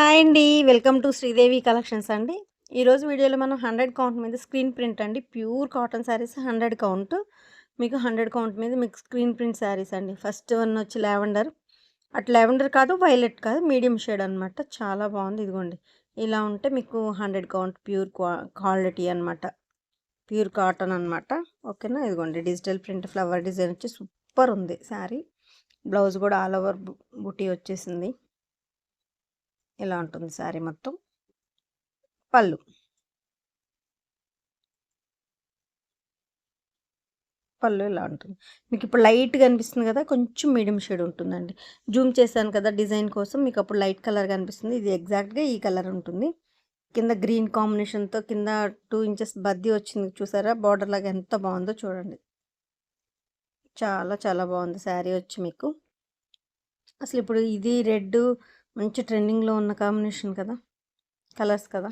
Hi అండి. Welcome to Sridevi collections అండి. ఈరోజు వీడియోలో మనం 100 కౌంట్ మీద స్క్రీన్ ప్రింట్ అండి. Pure cotton saris 100 count. మీకు 100 కౌంట్ మీద మీకు స్క్రీన్ ప్రింట్ శారీస్ అండి. ఫస్ట్ వన్ వచ్చి లావెండర్. అటు లావెండర్ కాదు, వైలెట్ కాదు, మీడియం షేడ్ అనమాట. చాలా బాగుంది. ఇదిగోండి ఇలా ఉంటే మీకు 100 కౌంట్ ప్యూర్ క్వాలిటీ అనమాట. ప్యూర్ కాటన్ అనమాట. ఓకేనా. ఇదిగోండి డిజిటల్ ప్రింట్ ఫ్లవర్ డిజైన్ వచ్చి సూపర్ ఉంది శారీ. బ్లౌజ్ కూడా ఆల్ ఓవర్ బుటీ వచ్చేసింది. ఇలా ఉంటుంది శారీ మొత్తం. పళ్ళు పళ్ళు ఇలా ఉంటుంది. మీకు ఇప్పుడు లైట్గా అనిపిస్తుంది కదా, కొంచెం మీడియం షేడ్ ఉంటుందండి. జూమ్ చేశాను కదా డిజైన్ కోసం, మీకు అప్పుడు లైట్ కలర్ కనిపిస్తుంది. ఇది ఎగ్జాక్ట్గా ఈ కలర్ ఉంటుంది. కింద గ్రీన్ కాంబినేషన్తో కింద 2 ఇంచెస్ బద్ది వచ్చింది చూసారా, బార్డర్ లాగా ఎంత బాగుందో చూడండి. చాలా చాలా బాగుంది శారీ వచ్చి మీకు. అసలు ఇప్పుడు ఇది రెడ్ మంచి ట్రెండింగ్లో ఉన్న కాంబినేషన్ కదా, కలర్స్ కదా.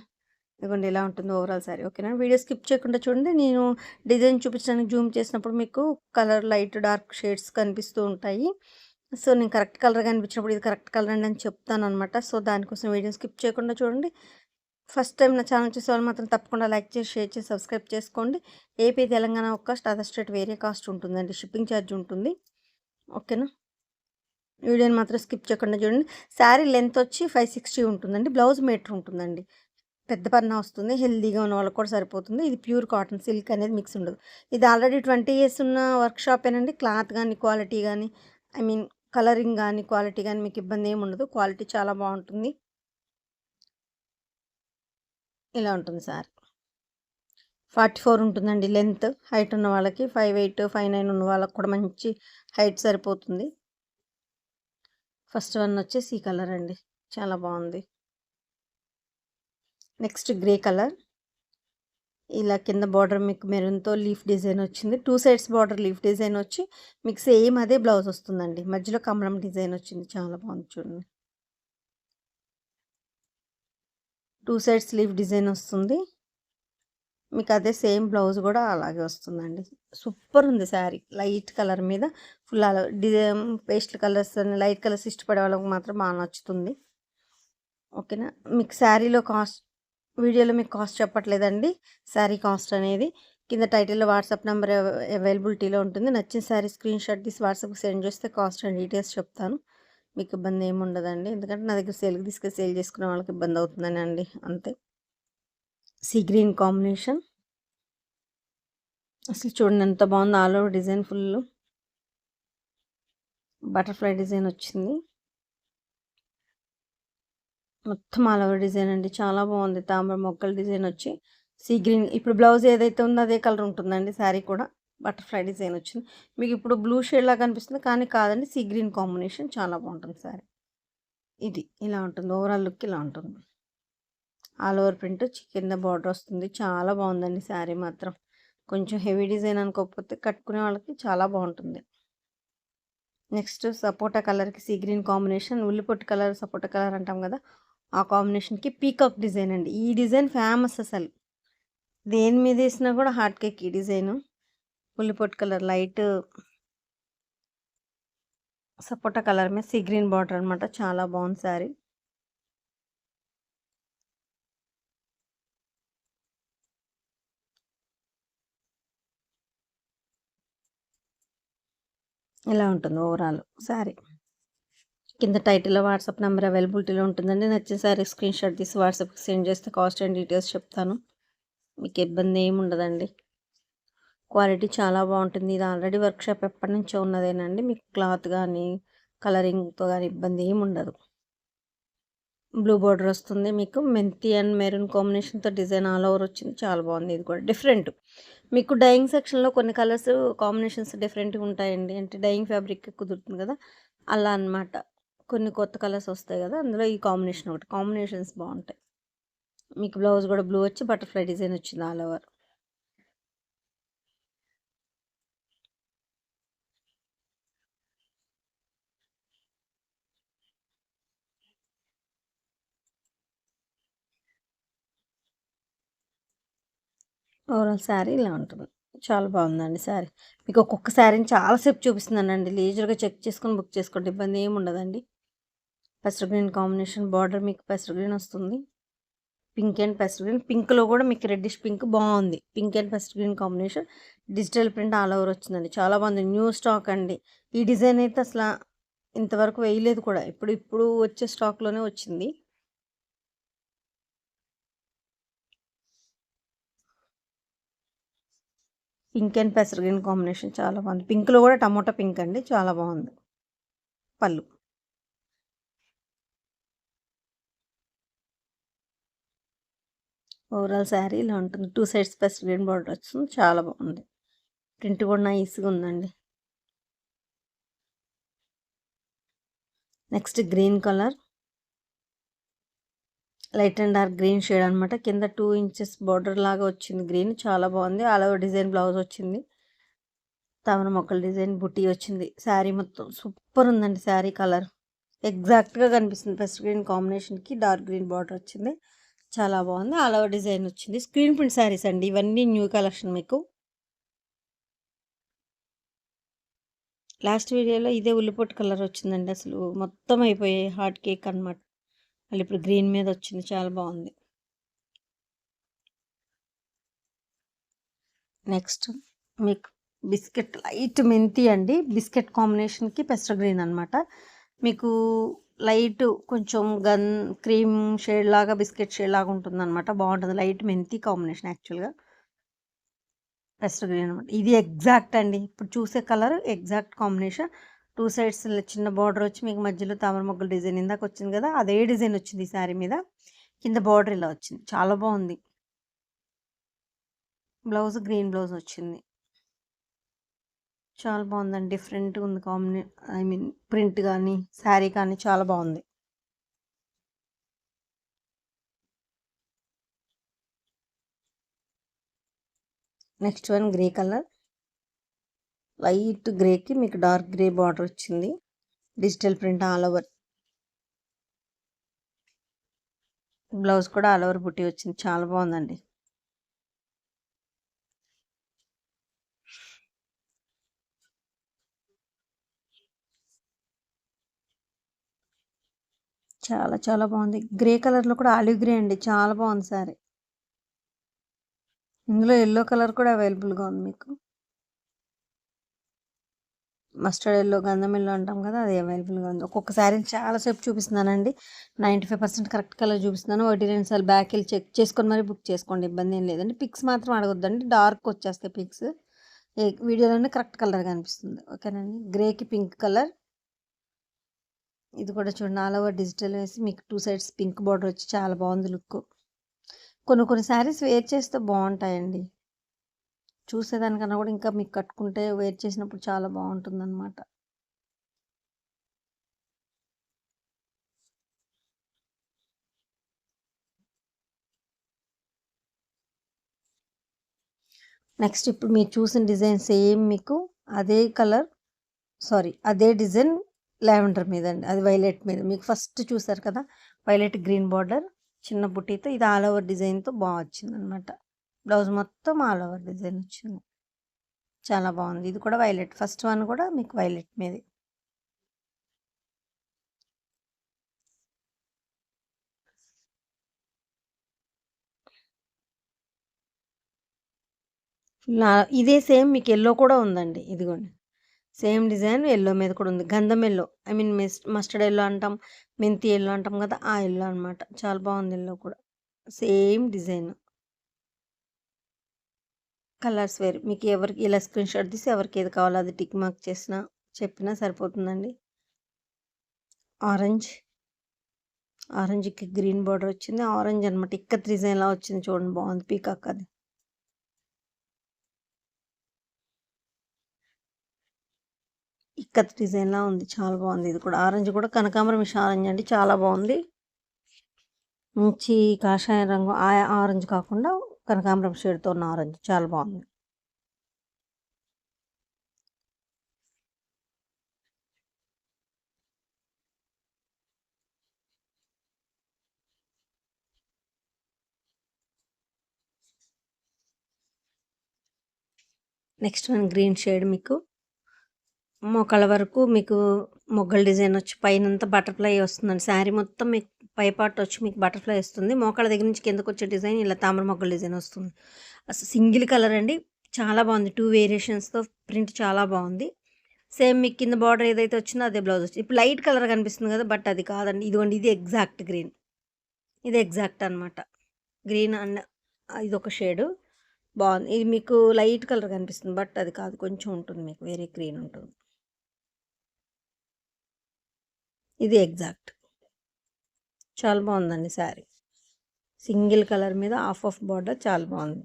ఇదిగోండి ఇలా ఉంటుంది ఓవరాల్ శారీ. ఓకేనా. వీడియో స్కిప్ చేయకుండా చూడండి. నేను డిజైన్ చూపించడానికి జూమ్ చేసినప్పుడు మీకు కలర్ లైట్ డార్క్ షేడ్స్ కనిపిస్తూ ఉంటాయి. సో నేను కరెక్ట్ కలర్ కనిపించినప్పుడు ఇది కరెక్ట్ కలర్ అండి అని చెప్తాను అనమాట. సో దానికోసం వీడియో స్కిప్ చేయకుండా చూడండి. ఫస్ట్ టైం నా ఛానల్ చూసే వాళ్ళు మాత్రం తప్పకుండా లైక్ చేసి, షేర్ చేసి, సబ్స్క్రైబ్ చేసుకోండి. ఏపీ తెలంగాణ ఒక కాస్ట్, అదర్ స్టేట్ వేరే కాస్ట్ ఉంటుందండి. షిప్పింగ్ ఛార్జ్ ఉంటుంది. ఓకేనా. వీడియోని మాత్రం స్కిప్ చేయకుండా చూడండి. శారీ లెంత్ వచ్చి 560 ఉంటుందండి. బ్లౌజ్ మీటర్ ఉంటుందండి. పెద్ద పన్నా వస్తుంది. హెల్దీగా ఉన్న వాళ్ళకి కూడా సరిపోతుంది. ఇది ప్యూర్ కాటన్, సిల్క్ అనేది మిక్స్ ఉండదు. ఇది ఆల్రెడీ 20 ఇయర్స్ ఉన్న వర్క్ షాపేనండి. క్లాత్ కానీ క్వాలిటీ కానీ ఐ మీన్ కలరింగ్ కానీ క్వాలిటీ కానీ మీకు ఇబ్బంది ఏమి ఉండదు. క్వాలిటీ చాలా బాగుంటుంది. ఇలా ఉంటుంది సార్. 44 ఉంటుందండి లెంత్. హైట్ ఉన్న వాళ్ళకి 58, 59 ఉన్న వాళ్ళకి కూడా మంచి హైట్ సరిపోతుంది. ఫస్ట్ వన్ వచ్చేసి ఈ కలర్ అండి, చాలా బాగుంది. Next grey colour. ఇలా కింద బార్డర్ మీకు మెరూన్తో లీఫ్ డిజైన్ వచ్చింది. 2 సైడ్స్ బార్డర్ లీఫ్ డిజైన్ వచ్చి మీకు సేమ్ అదే బ్లౌజ్ వస్తుందండి. మధ్యలో కమలం డిజైన్ వచ్చింది. చాలా బాగుంది చూడండి. 2 సైడ్స్ లీఫ్ డిజైన్ వస్తుంది. మీకు అదే సేమ్ బ్లౌజ్ కూడా అలాగే వస్తుందండి. సూపర్ ఉంది శారీ. లైట్ కలర్ మీద ఫుల్ డిజైన్ పేస్ట్ కలర్స్ అని లైట్ కలర్స్ ఇష్టపడే వాళ్ళకి మాత్రం బాగా నచ్చుతుంది. ఓకేనా. మీకు శారీలో కాస్ట్, వీడియోలో మీకు కాస్ట్ చెప్పట్లేదండి. శారీ కాస్ట్ అనేది కింద టైటిల్లో వాట్సాప్ నెంబర్ అవైలబిలిటీలో ఉంటుంది. నచ్చిన శారీ స్క్రీన్ షాట్ తీసి వాట్సాప్కి సెండ్ చేస్తే కాస్ట్ అండ్ డీటెయిల్స్ చెప్తాను. మీకు ఇబ్బంది ఏమి ఉండదండి. ఎందుకంటే నా దగ్గర సేల్కి తీసుకొని సేల్ చేసుకునే వాళ్ళకి ఇబ్బంది అవుతుందని అండి, అంతే. Sea green combination. అసలు చూడండి ఎంత బాగుంది. All over design full butterfly design వచ్చింది. మొత్తం ఆల్ ఓవర్ డిజైన్ అండి. చాలా బాగుంది. తామర మొక్కల డిజైన్ వచ్చి సీ గ్రీన్. ఇప్పుడు బ్లౌజ్ ఏదైతే ఉందో అదే కలర్ ఉంటుందండి. శారీ కూడా బటర్ఫ్లై డిజైన్ వచ్చింది. మీకు ఇప్పుడు బ్లూ షేడ్ లాగా కనిపిస్తుంది కానీ కాదండి, సీ గ్రీన్ కాంబినేషన్. చాలా బాగుంటుంది శారీ. ఇది ఇలా ఉంటుంది. ఓవరాల్ లుక్ ఇలా ఉంటుంది. ఆల్ ఓవర్ ప్రింట్ కింద బార్డర్ వస్తుంది. చాలా బాగుందండి శారీ మాత్రం. కొంచెం హెవీ డిజైన్ అనుకోకపోతే కట్టుకునే వాళ్ళకి చాలా బాగుంటుంది. నెక్స్ట్ సపోటా కలర్కి సీ గ్రీన్ కాంబినేషన్, ఉల్లిపొట్టు కలర్ సపోటా కలర్ అంటాం కదా, ఆ కాంబినేషన్కి పీకాక్ డిజైన్ అండి. ఈ డిజైన్ ఫేమస్ అసలు. దేని మీద వేసినా కూడా హార్ట్ కేక్ ఈ డిజైను. ఉల్లిపొట్టు కలర్ లైట్ సపోటా కలర్ మీద సీ గ్రీన్ బార్డర్ అనమాట. చాలా బాగుంది శారీ. ఇలా ఉంటుంది ఓవరాల్ శారీ. కింద టైటిల్లో వాట్సాప్ నెంబర్ అవైలబిలిటీలో ఉంటుందండి. నచ్చిన శారీ స్క్రీన్ షాట్ తీసి వాట్సాప్కి సెండ్ చేస్తే కాస్ట్ అండ్ డీటెయిల్స్ చెప్తాను. మీకు ఇబ్బంది ఏమి ఉండదండి. క్వాలిటీ చాలా బాగుంటుంది. ఇది ఆల్రెడీ వర్క్షాప్ ఎప్పటి నుంచో ఉన్నదేనండి. మీకు క్లాత్ కానీ కలరింగ్తో కానీ ఇబ్బంది ఏమి ఉండదు. బ్లూ బార్డర్ వస్తుంది. మీకు మెంతి అండ్ మెరూన్ కాంబినేషన్తో డిజైన్ ఆల్ ఓవర్ వచ్చింది. చాలా బాగుంది. ఇది కూడా డిఫరెంట్. మీకు డైయింగ్ సెక్షన్లో కొన్ని కలర్స్ కాంబినేషన్స్ డిఫరెంట్గా ఉంటాయండి. అంటే డైయింగ్ ఫ్యాబ్రిక్ కుదురుతుంది కదా, అలా అనమాట. కొన్ని కొత్త కలర్స్ వస్తాయి కదా, అందులో ఈ కాంబినేషన్ ఒకటి. కాంబినేషన్స్ బాగుంటాయి. మీకు బ్లౌజ్ కూడా బ్లూ వచ్చి బటర్ఫ్లై డిజైన్ వచ్చింది ఆల్ ఓవర్. ఓవరాల్ శారీ ఇలా ఉంటుంది. చాలా బాగుందండి శారీ. మీకు ఒక్కొక్క శారీని చాలాసేపు చూపిస్తున్నానండి. లీజర్గా చెక్ చేసుకొని బుక్ చేసుకోండి. ఇబ్బంది ఏమి ఉండదండి. పెసర్ గ్రీన్ కాంబినేషన్ బార్డర్ మీకు పెసర్ గ్రీన్ వస్తుంది. పింక్ అండ్ పెసర్ గ్రీన్, పింక్లో కూడా మీకు రెడ్డిష్ పింక్ బాగుంది. పింక్ అండ్ పెసర్ green combination digital print all over వచ్చిందండి. చాలా బాగుంది, న్యూ స్టాక్ అండి. ఈ డిజైన్ అయితే అసలు ఇంతవరకు వేయలేదు కూడా, ఇప్పుడు వచ్చే స్టాక్లోనే వచ్చింది. పింక్ అండ్ పెసర్ గ్రీన్ కాంబినేషన్ చాలా బాగుంది. పింక్లో కూడా టమోటా పింక్ అండి, చాలా బాగుంది. పళ్ళు ఓవరాల్ శారీ ఇలా ఉంటుంది. 2 సైడ్స్ పెసర్ గ్రీన్ బార్డర్ వచ్చింది, చాలా బాగుంది. ప్రింట్ కూడా నైస్గా ఉందండి. Next green colour, light and dark green shade అనమాట. కింద 2 ఇంచెస్ బార్డర్ లాగా వచ్చింది గ్రీన్, చాలా బాగుంది. ఆల్ ఓవర్ డిజైన్ బ్లౌజ్ వచ్చింది. తామర మొక్కల డిజైన్ బుట్టి వచ్చింది. శారీ మొత్తం సూపర్ ఉందండి. శారీ కలర్ ఎగ్జాక్ట్గా కనిపిస్తుంది. పెసర్ గ్రీన్ కాంబినేషన్కి డార్క్ గ్రీన్ బార్డర్ వచ్చింది, చాలా బాగుంది. ఆల్ ఓవర్ డిజైన్ వచ్చింది. స్క్రీన్ ప్రింట్ శారీస్ అండి ఇవన్నీ, న్యూ కలెక్షన్. మీకు లాస్ట్ వీడియోలో ఇదే ఉల్లిపొట్టు కలర్ వచ్చిందండి, అసలు మొత్తం అయిపోయాయి. హాట్ కేక్ అనమాట. మళ్ళీ ఇప్పుడు గ్రీన్ మీద వచ్చింది, చాలా బాగుంది. నెక్స్ట్ మీకు బిస్కెట్ లైట్ మెంతి అండి. బిస్కెట్ కాంబినేషన్కి పెసర్ గ్రీన్ అనమాట. మీకు లైట్ కొంచెం క్రీమ్ షేడ్ లాగా, బిస్కెట్ షేడ్ లాగా ఉంటుంది అనమాట. బాగుంటుంది. లైట్ మెంతి కాంబినేషన్ యాక్చువల్గా పెసర్ గ్రీన్ అనమాట. ఇది ఎగ్జాక్ట్ అండి, ఇప్పుడు చూసే కలర్ ఎగ్జాక్ట్ కాంబినేషన్. 2 సైడ్స్ చిన్న బార్డర్ వచ్చి మీకు మధ్యలో తామర మొగ్గల డిజైన్ ఇందాక వచ్చింది కదా, అదే డిజైన్ వచ్చింది ఈ శారీ మీద. కింద బార్డర్ ఇలా వచ్చింది, చాలా బాగుంది. బ్లౌజ్ గ్రీన్ బ్లౌజ్ వచ్చింది, చాలా బాగుందండి. డిఫరెంట్గా ఉంది ఐ మీన్ ప్రింట్ కానీ శారీ కానీ చాలా బాగుంది. Next one grey colour, light గ్రేకి మీకు డార్క్ గ్రే బార్డర్ వచ్చింది. Digital print all over. Blouse కూడా ఆల్ ఓవర్ బుట్టి వచ్చింది, చాలా బాగుందండి. చాలా చాలా బాగుంది. గ్రే కలర్లో కూడా ఆలివ్ గ్రే అండి, చాలా బాగుంది సారీ. ఇందులో ఎల్లో కలర్ కూడా అవైలబుల్గా ఉంది మీకు. మస్టర్డ్ ఎల్లో, గంధం ఎల్లో అంటాం కదా, అది అవైలబుల్గా ఉంది. ఒక్కొక్క శారీని చాలాసేపు చూపిస్తున్నానండి. 95% కరెక్ట్ కలర్ చూపిస్తున్నాను. 1-2 సార్లు బ్యాక్ వెళ్ళి చెక్ చేసుకొని మరి బుక్ చేసుకోండి, ఇబ్బంది ఏం లేదండి. పిక్స్ మాత్రం అడగొద్దండి, డార్క్ వచ్చేస్తాయి పిక్స్. వీడియోలోనే కరెక్ట్ కలర్ కనిపిస్తుంది, ఓకేనండి. గ్రేకి పింక్ కలర్, ఇది కూడా చూడండి ఆల్ ఓవర్ డిజిటల్ వేసి మీకు 2 సైడ్స్ పింక్ బార్డర్ వచ్చి చాలా బాగుంది లుక్. కొన్ని శారీస్ వేర్ చేస్తే బాగుంటాయండి, చూసేదానికన్నా కూడా ఇంకా మీకు కట్టుకుంటే వేర్ చేసినప్పుడు చాలా బాగుంటుంది అనమాట. నెక్స్ట్ ఇప్పుడు మీరు చూసిన డిజైన్ సేమ్ మీకు అదే కలర్, సారీ అదే డిజైన్ లావెండర్ మీద అండి, అది వైలెట్ మీద. మీకు ఫస్ట్ చూసారు కదా వైలెట్ గ్రీన్ బార్డర్ చిన్న బుట్టీతో, ఇది ఆల్ ఓవర్ డిజైన్తో బాగా వచ్చింది అనమాట. బ్లౌజ్ మొత్తం ఆల్ ఓవర్ డిజైన్ వచ్చింది, చాలా బాగుంది. ఇది కూడా వైలెట్, ఫస్ట్ వన్ కూడా మీకు వైలెట్ మీద. ఇదే సేమ్ మీకు ఎల్లో కూడా ఉందండి, ఇదిగోండి సేమ్ డిజైన్ ఎల్లో మీద కూడా ఉంది. గంధం yellow, I mean mustard yellow అంటాం, మెంతి ఎల్లో అంటాం కదా, ఆ ఎల్లో అనమాట. చాలా బాగుంది ఎల్లో కూడా, సేమ్ డిజైన్. కలర్స్ వేరు. మీకు ఎవరికి ఇలా స్క్రీన్ షాట్ తీసి ఎవరికి ఏది కావాలో అది టిక్ మార్క్ చేసినా చెప్పినా సరిపోతుందండి. ఆరెంజ్, ఆరెంజ్కి గ్రీన్ బార్డర్ వచ్చింది. ఆరెంజ్ అనమాట, ఇక్కత్ డిజైన్లా వచ్చింది చూడండి, బాగుంది. పీకాక్ అది. ఇక్కత్ డిజైన్లా ఉంది, చాలా బాగుంది. ఇది కూడా ఆరెంజ్ కూడా కనకాంబరం మిష ఆరెంజ్ అండి, చాలా బాగుంది. మంచి కాషాయ రంగు ఆరెంజ్ కాకుండా కనకాంబరం షేడ్తో ఉన్న ఆరెంజ్, చాలా బాగుంది. నెక్స్ట్ వన్ గ్రీన్ షేడ్, మీకు మోకాళ్ళ వరకు మీకు మొగ్గల డిజైన్ వచ్చి పైనంతా బటర్‌ఫ్లై వస్తుందండి. శారీ మొత్తం మీకు పై పార్ట్ వచ్చి మీకు బటర్‌ఫ్లై వస్తుంది. మోకాళ్ళ దగ్గర నుంచి కిందకొచ్చే డిజైన్ ఇలా తామర మొగ్గల డిజైన్ వస్తుంది. అసలు సింగిల్ కలర్ అండి. చాలా బాగుంది. 2 వేరియేషన్స్‌తో ప్రింట్ చాలా బాగుంది. సేమ్ మీకు కింద బార్డర్ ఏదైతే వచ్చిందో అదే బ్లౌజ్ వచ్చింది. ఇప్పుడు లైట్ కలర్ కనిపిస్తుంది కదా! బట్ అది కాదండి. ఇదిగోండి ఇది ఎగ్జాక్ట్ గ్రీన్. ఇది ఎగ్జాక్ట్ అనమాట. గ్రీన్ అండ్ ఇదొక షేడు బాగుంది. ఇది మీకు లైట్ కలర్ కనిపిస్తుంది. బట్ అది కాదు. కొంచెం ఉంటుంది మీకు వేరే గ్రీన్ ఉంటుంది. ఇది ఎగ్జాక్ట్. చాలా బాగుందండి శారీ. సింగిల్ కలర్ మీద హాఫ్ ఆఫ్ బార్డర్ చాలా బాగుంది.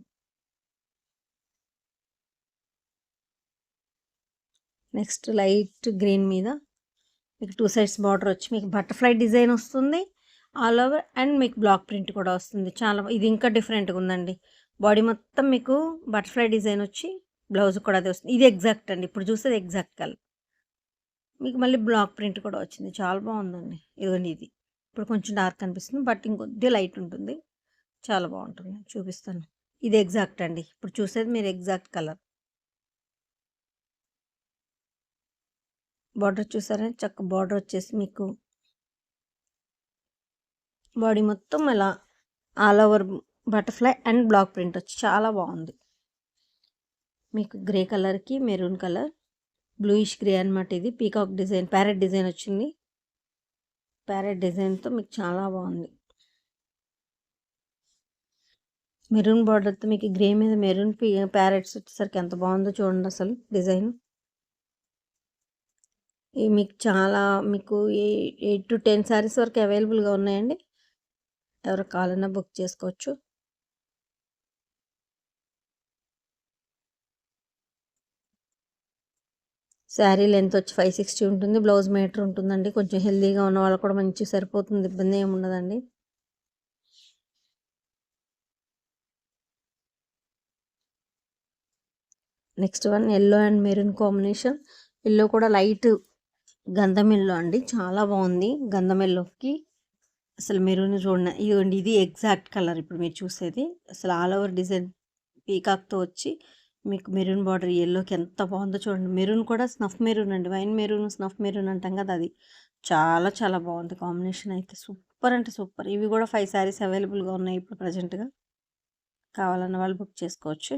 నెక్స్ట్ లైట్ గ్రీన్ మీద మీకు 2 సైడ్స్ బార్డర్ వచ్చి మీకు బటర్‌ఫ్లై డిజైన్ వస్తుంది. ఆల్ ఓవర్ అండ్ మీకు బ్లాక్ ప్రింట్ కూడా వస్తుంది. ఇది ఇంకా డిఫరెంట్‌గా ఉందండి. బాడీ మొత్తం మీకు బటర్‌ఫ్లై డిజైన్ వచ్చి బ్లౌజ్ కూడా అదే వస్తుంది. ఇది ఎగ్జాక్ట్ అండి. ఇప్పుడు చూసేది ఎగ్జాక్ట్ కలర్. మీకు మళ్ళీ బ్లాక్ ప్రింట్ కూడా వచ్చింది. చాలా బాగుందండి. ఇదిగోండి ఇది. ఇప్పుడు కొంచెం డార్క్ అనిపిస్తుంది. బట్ ఇంకొద్దిగా లైట్ ఉంటుంది. చాలా బాగుంటుంది. చూపిస్తాను. ఇది ఎగ్జాక్ట్ అండి. ఇప్పుడు చూసేది మీరు ఎగ్జాక్ట్ కలర్. బార్డర్ చూసారా? బార్డర్ వచ్చేసి మీకు బాడీ మొత్తం ఇలా all over butterfly and block print వచ్చి చాలా బాగుంది. మీకు గ్రే కలర్‌కి మెరూన్ కలర్, బ్లూయిష్ గ్రే అనమాట ఇది. పీకాక్ డిజైన్, ప్యారెట్ డిజైన్ వచ్చింది. ప్యారెట్ డిజైన్‌తో మీకు చాలా బాగుంది. మెరూన్ బార్డర్‌తో మీకు గ్రే మీద మెరూన్ ప్యారెట్స్ వచ్చేసరికి ఎంత బాగుందో చూడండి అసలు డిజైన్. ఇవి మీకు చాలా మీకు 8 to 10 సారీస్ వరకు అవైలబుల్‌గా ఉన్నాయండి. ఎవరికి కావాలన్నా బుక్ చేసుకోవచ్చు. శారీ లెంత్ వచ్చి 560 ఉంటుంది. బ్లౌజ్ మీటర్ ఉంటుందండి. కొంచెం హెల్తీగా ఉన్న వాళ్ళకి కూడా మంచిగా సరిపోతుంది. ఇబ్బంది ఏమి ఉండదండి. Next one yellow and maroon combination. Yellow కూడా లైట్ గంధం ఎల్లో అండి. చాలా బాగుంది. గంధం ఎల్లోకి అసలు మెరూన్ చూడండి. ఇదిగోండి ఇది ఎగ్జాక్ట్ కలర్ ఇప్పుడు మీరు చూసేది. అసలు ఆల్ ఓవర్ డిజైన్ పీకాక్తో వచ్చి మీకు మెరూన్ బార్డర్ ఎల్లోకి ఎంత బాగుందో చూడండి. మెరూన్ కూడా స్నఫ్ మెరూన్ అండి. వైన్ మెరూన్, స్నఫ్ మెరూన్ అంటాం కదా అది. చాలా చాలా బాగుంది కాంబినేషన్ అయితే. సూపర్ అంటే సూపర్. ఇవి కూడా 5 శారీస్ అవైలబుల్గా ఉన్నాయి ఇప్పుడు ప్రజెంట్గా. కావాలన్న వాళ్ళు బుక్ చేసుకోవచ్చు.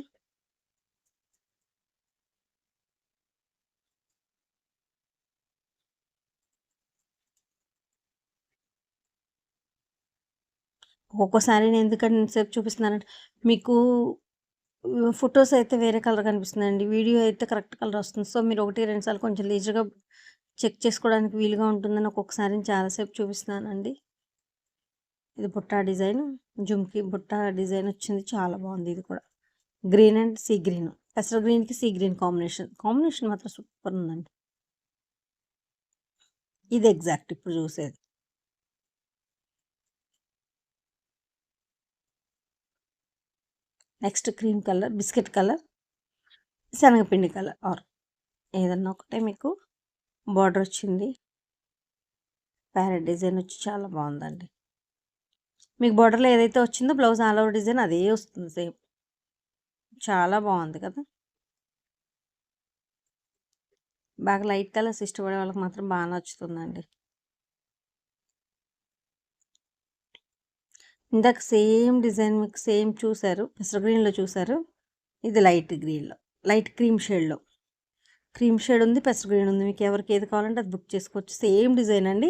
ఒక్కొక్కసారి నేను ఎందుకంటే ఇంతసేపు చూపిస్తున్నానంటే మీకు ఫొటోస్ అయితే వేరే కలర్ కనిపిస్తుందండి. వీడియో అయితే కరెక్ట్ కలర్ వస్తుంది. సో మీరు 1, 2 సార్లు కొంచెం లీజర్‌గా చెక్ చేసుకోవడానికి వీలుగా ఉంటుందని ఒక్కొక్కసారి నేను చాలాసేపు చూపిస్తున్నానండి. ఇది బుట్టా డిజైన్. జుమ్కి బుట్టా డిజైన్ వచ్చింది. చాలా బాగుంది ఇది కూడా. Green and sea green. పెసర గ్రీన్‌కి సీ గ్రీన్ కాంబినేషన్. కాంబినేషన్ మాత్రం సూపర్ ఉందండి. ఇది ఎగ్జాక్ట్ ఇప్పుడు చూసేది. Next cream colour, biscuit colour, శనగపిండి కలర్ ఆర్ ఏదన్నా ఒకటే మీకు బార్డర్ వచ్చింది. ప్యారెట్ డిజైన్ వచ్చి చాలా బాగుందండి. మీకు బార్డర్‌లో ఏదైతే వచ్చిందో బ్లౌజ్ ఆల్ ఓవర్ డిజైన్ అదే వస్తుంది సేమ్. చాలా బాగుంది కదా! బాగా లైట్ కలర్స్ ఇష్టపడే వాళ్ళకి మాత్రం బాగా నచ్చుతుందండి. ఇందాక సేమ్ డిజైన్ మీకు సేమ్ చూసారు. పెసర గ్రీన్‌లో చూసారు. ఇది లైట్ గ్రీన్‌లో, లైట్ క్రీమ్ షేడ్‌లో. క్రీమ్ షేడ్ ఉంది, పెసర గ్రీన్ ఉంది. మీకు ఎవరికి ఏది కావాలంటే అది బుక్ చేసుకోవచ్చు. సేమ్ డిజైన్ అండి.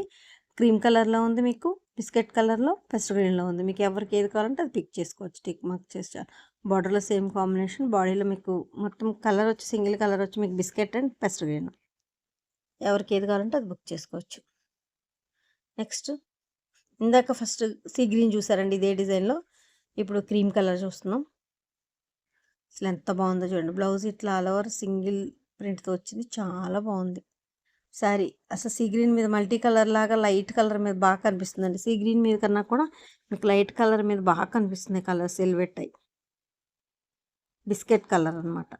క్రీమ్ కలర్‌లో ఉంది మీకు, బిస్కెట్ కలర్‌లో, పెసర గ్రీన్‌లో ఉంది. మీకు ఎవరికి ఏది కావాలంటే అది పిక్ చేసుకోవచ్చు. టిక్ మార్క్ చేసి బార్డర్‌లో సేమ్ కాంబినేషన్. బాడీలో మీకు మొత్తం కలర్ వచ్చి సింగిల్ కలర్ వచ్చి మీకు బిస్కెట్ అండ్ పెసర గ్రీన్. ఎవరికి ఏది కావాలంటే అది బుక్ చేసుకోవచ్చు. నెక్స్ట్ ఇందాక ఫస్ట్ సీ గ్రీన్ చూసారండి ఇదే డిజైన్‌లో. ఇప్పుడు క్రీమ్ కలర్ చూస్తున్నాం. అసలు ఎంత బాగుందో చూడండి. బ్లౌజ్ ఇట్లా ఆల్ ఓవర్ సింగిల్ ప్రింట్‌తో వచ్చింది. చాలా బాగుంది శారీ. అసలు సీ గ్రీన్ మీద మల్టీ కలర్ లాగా లైట్ కలర్ మీద బాగా కనిపిస్తుందండి. సీ గ్రీన్ మీద కన్నా కూడా మీకు లైట్ కలర్ మీద బాగా కనిపిస్తుంది కలర్స్ ఎలివేట్ అయ్యి. బిస్కెట్ కలర్ అనమాట.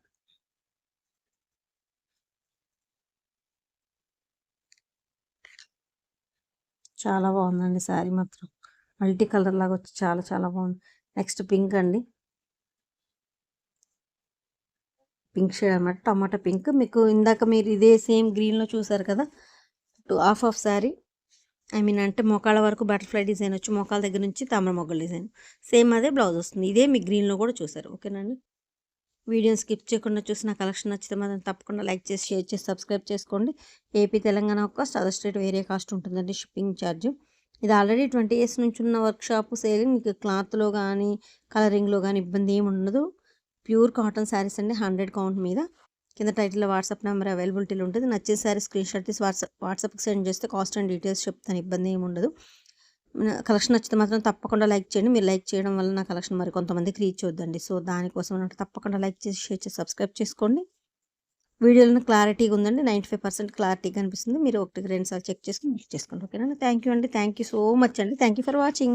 చాలా బాగుందండి శారీ మాత్రం. మల్టీ కలర్ లాగా వచ్చి చాలా చాలా బాగుంది. నెక్స్ట్ పింక్ అండి. పింక్ షేడ్ అనమాట. టమాటా పింక్. మీకు ఇందాక మీరు ఇదే సేమ్ గ్రీన్‌లో చూసారు కదా! టు హాఫ్ శారీ అంటే మోకాళ్ళ వరకు బటర్ఫ్లై డిజైన్ వచ్చి మోకాళ్ళ దగ్గర నుంచి తామర మొగ్గల డిజైన్ సేమ్ అదే బ్లౌజ్ వస్తుంది. ఇదే మీ గ్రీన్లో కూడా చూసారు. ఓకేనండి. వీడియోని స్కిప్ చేయకుండా చూసి నా కలెక్షన్ నచ్చితే మాత్రం తప్పకుండా లైక్ చేసి షేర్ చేసి సబ్స్క్రైబ్ చేసుకోండి. AP Telangana cost, other state వేరే కాస్ట్ ఉంటుందండి షిప్పింగ్ ఛార్జ్. ఇది ఆల్రెడీ 20 ఇయర్స్ నుంచి ఉన్న వర్క్షాప్ సేలింగ్. మీకు క్లాత్లో కానీ కలరింగ్లో కానీ ఇబ్బంది ఏమి ఉండదు. ప్యూర్ కాటన్ శారీస్ అండి, 100 కౌంట్ మీద. కింద టైటిల్లో వాట్సాప్ నెంబర్ అవైలబిలిటీలో ఉంటుంది. నచ్చిన శారీ స్క్రీన్ షాట్ తీసి వాట్సాప్కి సెండ్ చేస్తే కాస్ట్ అండ్ డీటెయిల్స్ చెప్తాను. ఇబ్బంది ఏమి ఉండదు. కలెక్షన్ నచ్చితే మాత్రం తప్పకుండా లైక్ చేయండి. మీరు లైక్ చేయడం వల్ల నా కలెక్షన్ మరి కొంతమందికి రీచ్ అవుద్దండి. సో దానికోసం అంటే తప్పకుండా లైక్ చేసి షేర్ చేసి సబ్స్క్రైబ్ చేసుకోండి. వీడియోలో క్లారిటీగా ఉందండి. 95% క్లారిటీగా అనిపిస్తుంది. మీరు 1-2 సార్లు చెక్ చేసుకుని చేసుకోండి. ఓకేనా. థ్యాంక్ యూ అండి. థ్యాంక్ యూ సో మచ్ అండి. Thank you for watching.